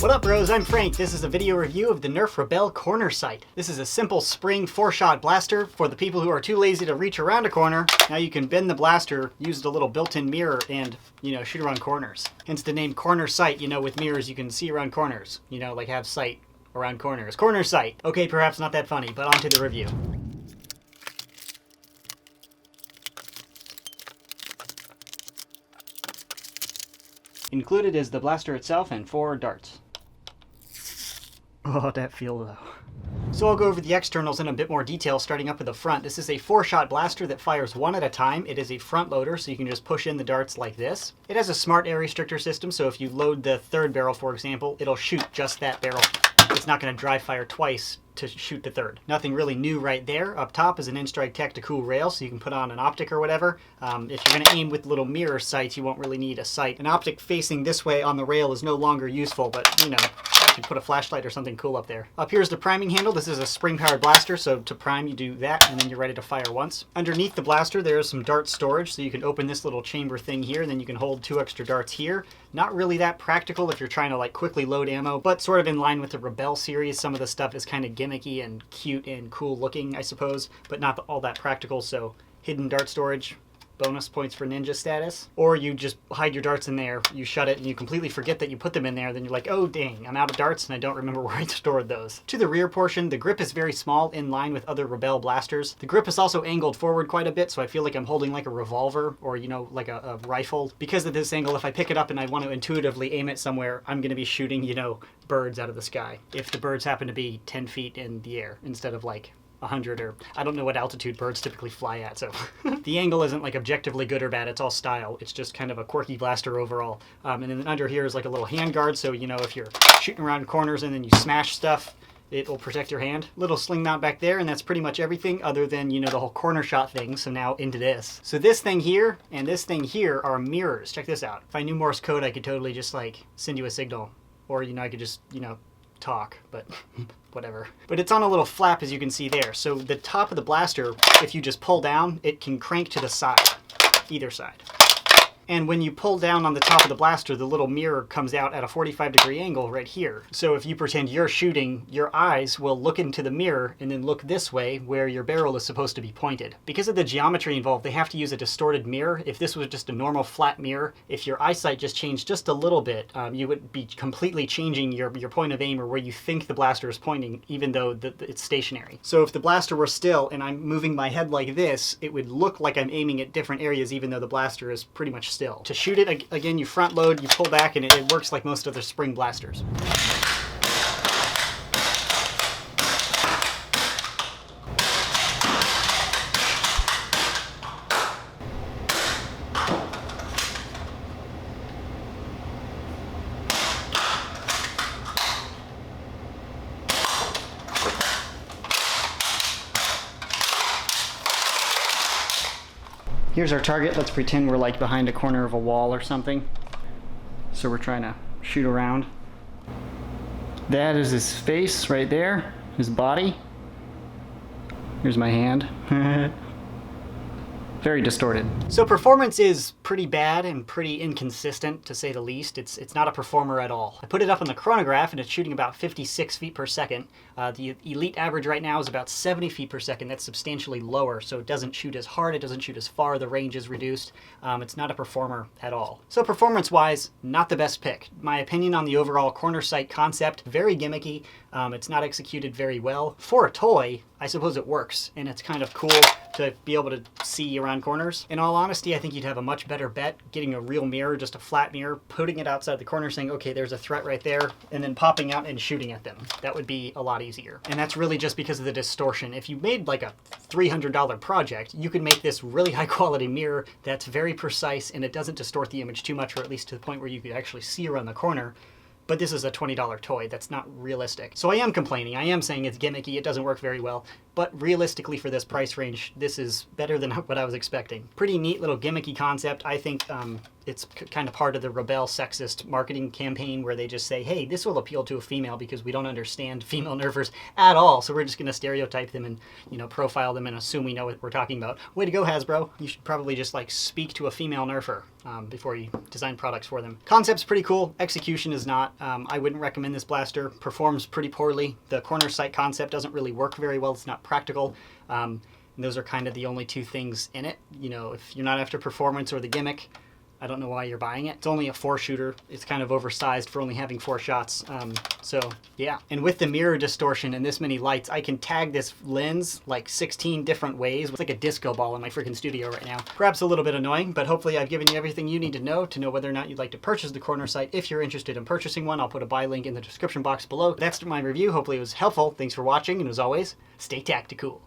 What up bros, I'm Frank. This is a video review of the Nerf Rebelle CornerSight. This is a simple spring 4-shot blaster for the people who are too lazy to reach around a corner. Now you can bend the blaster, use the little built-in mirror, and, shoot around corners. Hence the name CornerSight, with mirrors you can see around corners. Like have sight around corners. CornerSight. Okay, perhaps not that funny, but on to the review. Included is the blaster itself and 4 darts. Oh, that feel though. So I'll go over the externals in a bit more detail, starting up with the front. This is a 4-shot blaster that fires one at a time. It is a front loader, so you can just push in the darts like this. It has a smart air restrictor system, so if you load the third barrel, for example, it'll shoot just that barrel. It's not going to dry fire twice to shoot the third. Nothing really new right there. Up top is an N-Strike tactical rail, so you can put on an optic or whatever. If you're going to aim with little mirror sights, you won't really need a sight. An optic facing this way on the rail is no longer useful, but you could put a flashlight or something cool up there. Up here is the priming handle. This is a spring-powered blaster, so to prime you do that, and then you're ready to fire once. Underneath the blaster there is some dart storage, so you can open this little chamber thing here, and then you can hold 2 extra darts here. Not really that practical if you're trying to quickly load ammo, but sort of in line with the Rebelle series. Some of the stuff is kind of gimmicky and cute and cool looking, I suppose, but not all that practical, so hidden dart storage. Bonus points for ninja status. Or you just hide your darts in there, you shut it, and you completely forget that you put them in there, then you're like, oh dang, I'm out of darts and I don't remember where I stored those. To the rear portion, the grip is very small in line with other Rebelle blasters. The grip is also angled forward quite a bit, so I feel like I'm holding like a revolver or, like a rifle. Because of this angle, if I pick it up and I want to intuitively aim it somewhere, I'm going to be shooting, birds out of the sky. If the birds happen to be 10 feet in the air instead of 100, or I don't know what altitude birds typically fly at, so the angle isn't objectively good or bad. It's all style. It's just kind of a quirky blaster overall. And then under here is a little hand guard, so if you're shooting around corners and then you smash stuff, it will protect your hand. Little sling mount back there, and that's pretty much everything other than the whole corner shot thing. So now into this. So this thing here and this thing here are mirrors. Check this out. If I knew Morse code, I could totally just send you a signal, or I could just talk, but whatever. But it's on a little flap, as you can see there. So the top of the blaster, if you just pull down, it can crank to the side, either side. And when you pull down on the top of the blaster, the little mirror comes out at a 45-degree angle right here. So if you pretend you're shooting, your eyes will look into the mirror and then look this way where your barrel is supposed to be pointed. Because of the geometry involved, they have to use a distorted mirror. If this was just a normal flat mirror, if your eyesight just changed just a little bit, you would be completely changing your point of aim or where you think the blaster is pointing, even though it's stationary. So if the blaster were still and I'm moving my head like this, it would look like I'm aiming at different areas, even though the blaster is pretty much still. To shoot it, again, you front load, you pull back, and it works like most other spring blasters. Here's our target. Let's pretend we're behind a corner of a wall or something. So we're trying to shoot around. That is his face right there, his body. Here's my hand. Very distorted. So performance is pretty bad and pretty inconsistent, to say the least. It's not a performer at all. I put it up on the chronograph and it's shooting about 56 feet per second. The elite average right now is about 70 feet per second. That's substantially lower, so it doesn't shoot as hard, it doesn't shoot as far, the range is reduced. It's not a performer at all. So performance-wise, not the best pick. My opinion on the overall CornerSight concept, very gimmicky. It's not executed very well. For a toy, I suppose it works, and it's kind of cool to be able to see around corners. In all honesty, I think you'd have a much better bet getting a real mirror, just a flat mirror, putting it outside the corner saying, okay, there's a threat right there, and then popping out and shooting at them. That would be a lot easier. And that's really just because of the distortion. If you made a $300 project, you could make this really high quality mirror that's very precise and it doesn't distort the image too much, or at least to the point where you could actually see around the corner. But this is a $20 toy. That's not realistic. So I am complaining. I am saying it's gimmicky. It doesn't work very well. but realistically for this price range, this is better than what I was expecting. Pretty neat little gimmicky concept. I think it's kind of part of the Rebelle sexist marketing campaign where they just say, hey, this will appeal to a female because we don't understand female nerfers at all, so we're just going to stereotype them and, you know, profile them and assume we know what we're talking about. Way to go, Hasbro. You should probably just like speak to a female nerfer before you design products for them. Concept's pretty cool. Execution is not. I wouldn't recommend this blaster. Performs pretty poorly. The CornerSight concept doesn't really work very well. It's not practical. And those are kind of the only two things in it. You know, if you're not after performance or the gimmick, I don't know why you're buying it. It's only a 4-shooter. It's kind of oversized for only having 4 shots. So yeah. And with the mirror distortion and this many lights, I can tag this lens like 16 different ways. It's like a disco ball in my freaking studio right now. Perhaps a little bit annoying, but hopefully I've given you everything you need to know whether or not you'd like to purchase the CornerSight. If you're interested in purchasing one, I'll put a buy link in the description box below. That's my review. Hopefully it was helpful. Thanks for watching, and as always, stay tactical.